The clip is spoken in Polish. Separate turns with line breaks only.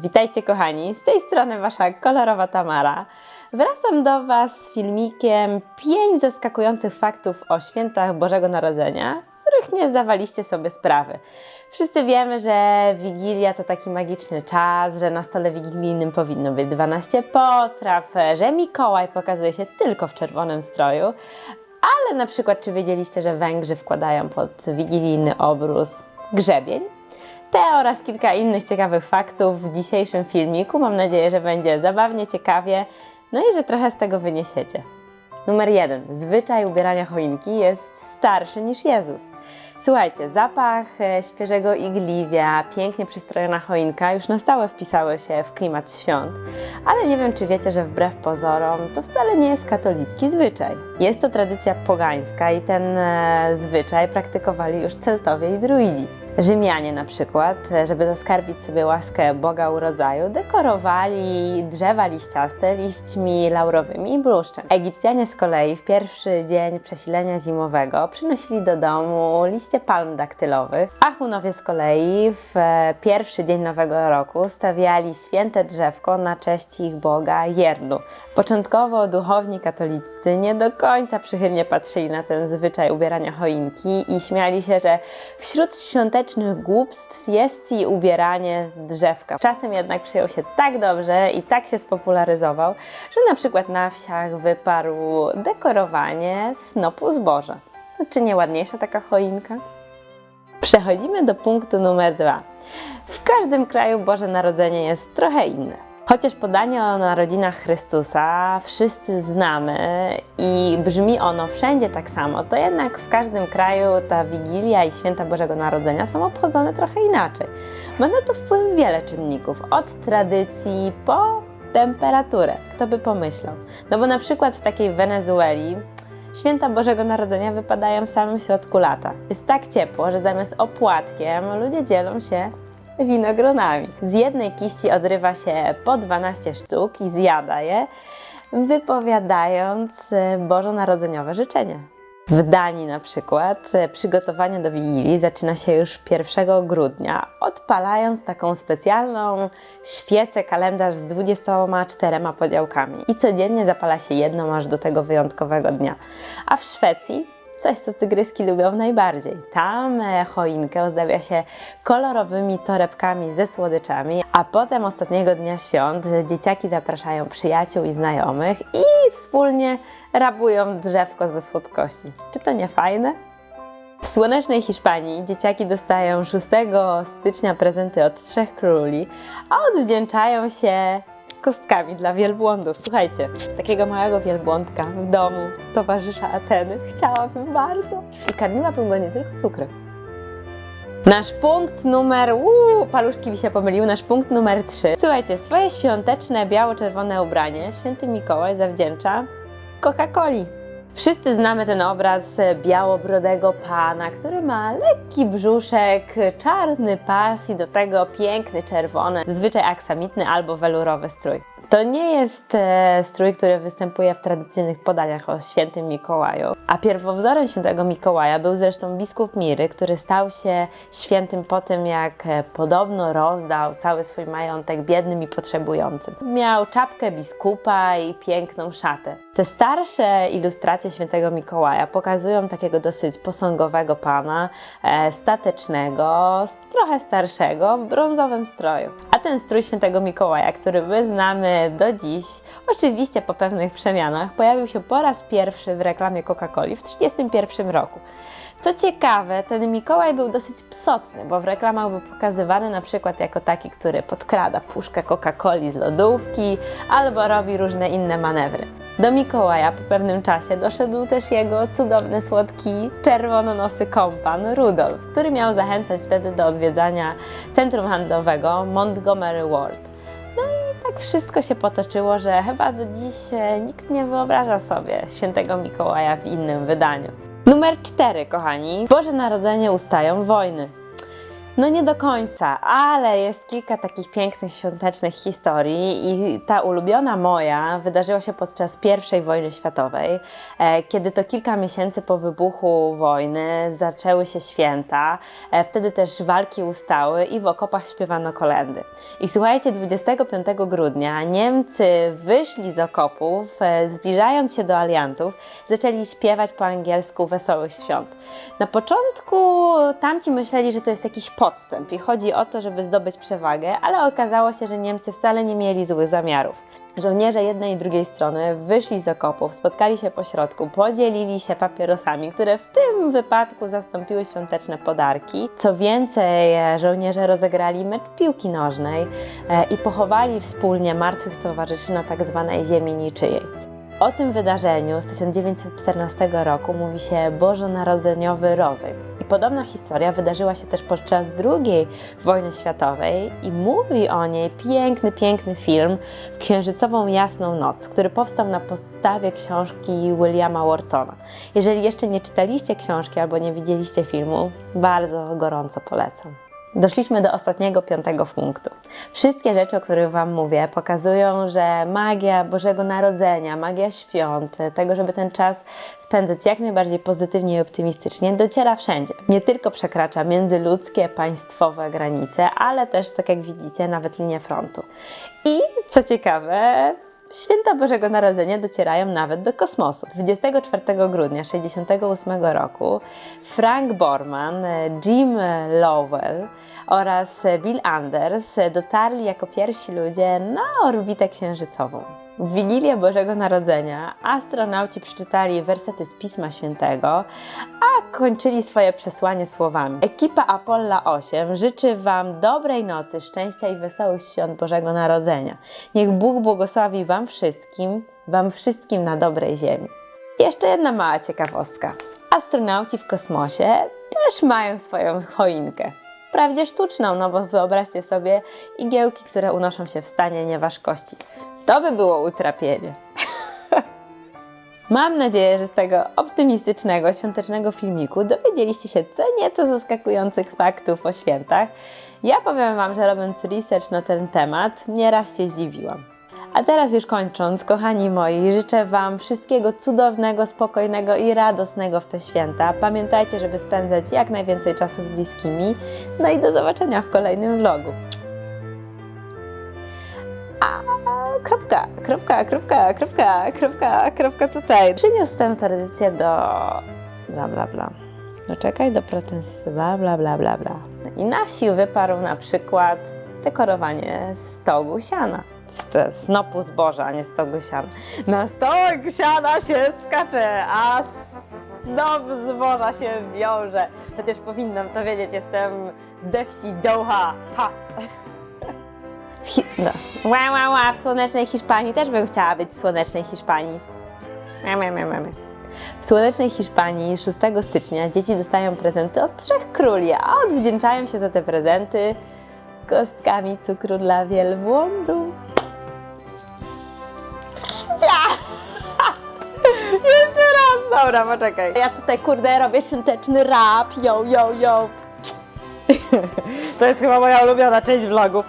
Witajcie kochani, z tej strony Wasza kolorowa Tamara. Wracam do Was z filmikiem 5 zaskakujących faktów o świętach Bożego Narodzenia, z których nie zdawaliście sobie sprawy. Wszyscy wiemy, że Wigilia to taki magiczny czas, że na stole wigilijnym powinno być 12 potraw, że Mikołaj pokazuje się tylko w czerwonym stroju, ale na przykład czy wiedzieliście, że Węgrzy wkładają pod wigilijny obrus grzebień? Te oraz kilka innych ciekawych faktów w dzisiejszym filmiku. Mam nadzieję, że będzie zabawnie, ciekawie, no i że trochę z tego wyniesiecie. Numer 1. Zwyczaj ubierania choinki jest starszy niż Jezus. Słuchajcie, zapach świeżego igliwia, pięknie przystrojona choinka już na stałe wpisały się w klimat świąt. Ale nie wiem, czy wiecie, że wbrew pozorom to wcale nie jest katolicki zwyczaj. Jest to tradycja pogańska i ten zwyczaj praktykowali już Celtowie i Druidzi. Rzymianie na przykład, żeby zaskarbić sobie łaskę Boga urodzaju, dekorowali drzewa liściaste liśćmi laurowymi i bluszczem. Egipcjanie z kolei w pierwszy dzień przesilenia zimowego przynosili do domu liście palm daktylowych, a Hunowie z kolei w pierwszy dzień Nowego Roku stawiali święte drzewko na cześć ich Boga Jernu. Początkowo duchowni katolicy nie do końca przychylnie patrzyli na ten zwyczaj ubierania choinki i śmiali się, że wśród świątecznych głupstw jest i ubieranie drzewka. Czasem jednak przyjął się tak dobrze i tak się spopularyzował, że na przykład na wsiach wyparł dekorowanie snopu zboża. Czy nie ładniejsza taka choinka? Przechodzimy do punktu numer 2. W każdym kraju Boże Narodzenie jest trochę inne. Chociaż podanie o narodzinach Chrystusa wszyscy znamy i brzmi ono wszędzie tak samo, to jednak w każdym kraju ta Wigilia i Święta Bożego Narodzenia są obchodzone trochę inaczej. Ma na to wpływ wiele czynników, od tradycji po temperaturę. Kto by pomyślał? No bo na przykład w takiej Wenezueli Święta Bożego Narodzenia wypadają w samym środku lata. Jest tak ciepło, że zamiast opłatkiem ludzie dzielą się winogronami. Z jednej kiści odrywa się po 12 sztuk i zjada je, wypowiadając bożonarodzeniowe życzenia. W Danii na przykład przygotowanie do Wigilii zaczyna się już 1 grudnia, odpalając taką specjalną świecę kalendarz z 24 podziałkami i codziennie zapala się jedną aż do tego wyjątkowego dnia. A w Szwecji coś, co tygryski lubią najbardziej. Tam choinkę ozdabia się kolorowymi torebkami ze słodyczami, a potem ostatniego dnia świąt dzieciaki zapraszają przyjaciół i znajomych i wspólnie rabują drzewko ze słodkości. Czy to nie fajne? W słonecznej Hiszpanii dzieciaki dostają 6 stycznia prezenty od 3 króli, a odwdzięczają się kostkami dla wielbłądów. Słuchajcie, takiego małego wielbłądka w domu towarzysza Ateny chciałabym bardzo. I karmiłabym go nie tylko cukrem. Nasz punkt numer... paluszki mi się pomyliły. Nasz punkt numer 3. Słuchajcie, swoje świąteczne biało-czerwone ubranie Święty Mikołaj zawdzięcza Coca-Coli. Wszyscy znamy ten obraz białobrodego pana, który ma lekki brzuszek, czarny pas i do tego piękny czerwony, zazwyczaj aksamitny albo welurowy strój. To nie jest strój, który występuje w tradycyjnych podaniach o Świętym Mikołaju, a pierwowzorem Świętego Mikołaja był zresztą biskup Miry, który stał się świętym po tym, jak podobno rozdał cały swój majątek biednym i potrzebującym. Miał czapkę biskupa i piękną szatę. Te starsze ilustracje Świętego Mikołaja pokazują takiego dosyć posągowego pana, statecznego, trochę starszego, w brązowym stroju. A ten strój Świętego Mikołaja, który my znamy do dziś, oczywiście po pewnych przemianach, pojawił się po raz pierwszy w reklamie Coca-Coli w 1931 roku. Co ciekawe, ten Mikołaj był dosyć psotny, bo w reklamach był pokazywany na przykład jako taki, który podkrada puszkę Coca-Coli z lodówki albo robi różne inne manewry. Do Mikołaja po pewnym czasie doszedł też jego cudowny, słodki, czerwononosy kompan Rudolf, który miał zachęcać wtedy do odwiedzania centrum handlowego Montgomery Ward. No i tak wszystko się potoczyło, że chyba do dziś nikt nie wyobraża sobie Świętego Mikołaja w innym wydaniu. Numer 4, kochani. Boże Narodzenie ustają wojny. No nie do końca, ale jest kilka takich pięknych, świątecznych historii i ta ulubiona moja wydarzyła się podczas I wojny światowej, kiedy to kilka miesięcy po wybuchu wojny zaczęły się święta, wtedy też walki ustały i w okopach śpiewano kolędy. I słuchajcie, 25 grudnia Niemcy wyszli z okopów, zbliżając się do aliantów, zaczęli śpiewać po angielsku Wesołych Świąt. Na początku tamci myśleli, że to jest jakiś podstęp i chodzi o to, żeby zdobyć przewagę, ale okazało się, że Niemcy wcale nie mieli złych zamiarów. Żołnierze jednej i drugiej strony wyszli z okopów, spotkali się po środku, podzielili się papierosami, które w tym wypadku zastąpiły świąteczne podarki. Co więcej, żołnierze rozegrali mecz piłki nożnej i pochowali wspólnie martwych towarzyszy na tak zwanej ziemi niczyjej. O tym wydarzeniu z 1914 roku mówi się bożonarodzeniowy rozejm. I podobna historia wydarzyła się też podczas II wojny światowej i mówi o niej piękny film Księżycową jasną noc, który powstał na podstawie książki Williama Whartona. Jeżeli jeszcze nie czytaliście książki albo nie widzieliście filmu, bardzo gorąco polecam. Doszliśmy do ostatniego, 5. punktu. Wszystkie rzeczy, o których Wam mówię, pokazują, że magia Bożego Narodzenia, magia świąt, tego, żeby ten czas spędzać jak najbardziej pozytywnie i optymistycznie, dociera wszędzie. Nie tylko przekracza międzyludzkie, państwowe granice, ale też, tak jak widzicie, nawet linię frontu. I co ciekawe, święta Bożego Narodzenia docierają nawet do kosmosu. 24 grudnia 1968 roku Frank Borman, Jim Lovell oraz Bill Anders dotarli jako pierwsi ludzie na orbitę księżycową. W Wigilię Bożego Narodzenia astronauci przeczytali wersety z Pisma Świętego, a kończyli swoje przesłanie słowami: ekipa Apollo 8 życzy Wam dobrej nocy, szczęścia i wesołych świąt Bożego Narodzenia. Niech Bóg błogosławi Wam wszystkim na dobrej ziemi. Jeszcze jedna mała ciekawostka. Astronauci w kosmosie też mają swoją choinkę. Wprawdzie sztuczną, no bo wyobraźcie sobie igiełki, które unoszą się w stanie nieważkości. To by było utrapienie. Mam nadzieję, że z tego optymistycznego, świątecznego filmiku dowiedzieliście się co nieco zaskakujących faktów o świętach. Ja powiem Wam, że robiąc research na ten temat, nieraz się zdziwiłam. A teraz już kończąc, kochani moi, życzę Wam wszystkiego cudownego, spokojnego i radosnego w te święta. Pamiętajcie, żeby spędzać jak najwięcej czasu z bliskimi. No i do zobaczenia w kolejnym vlogu. Kropka tutaj. Przyniósł tę tradycję do bla bla bla. Doczekaj do pretensji bla bla bla bla bla. I na wsi wyparł na przykład dekorowanie stogu siana. Snopu zboża, a nie stogu siana. Na stok siana się skacze, a snop zboża się wiąże. Chociaż powinnam to wiedzieć, jestem ze wsi Dziołcha. Ha! W słonecznej Hiszpanii też bym chciała być w słonecznej Hiszpanii. W słonecznej Hiszpanii 6 stycznia dzieci dostają prezenty od 3 króli, a odwdzięczają się za te prezenty kostkami cukru dla wielbłądów. Jeszcze raz! Dobra, poczekaj. Ja tutaj, kurde, robię świąteczny rap. Yo. To jest chyba moja ulubiona część vlogu.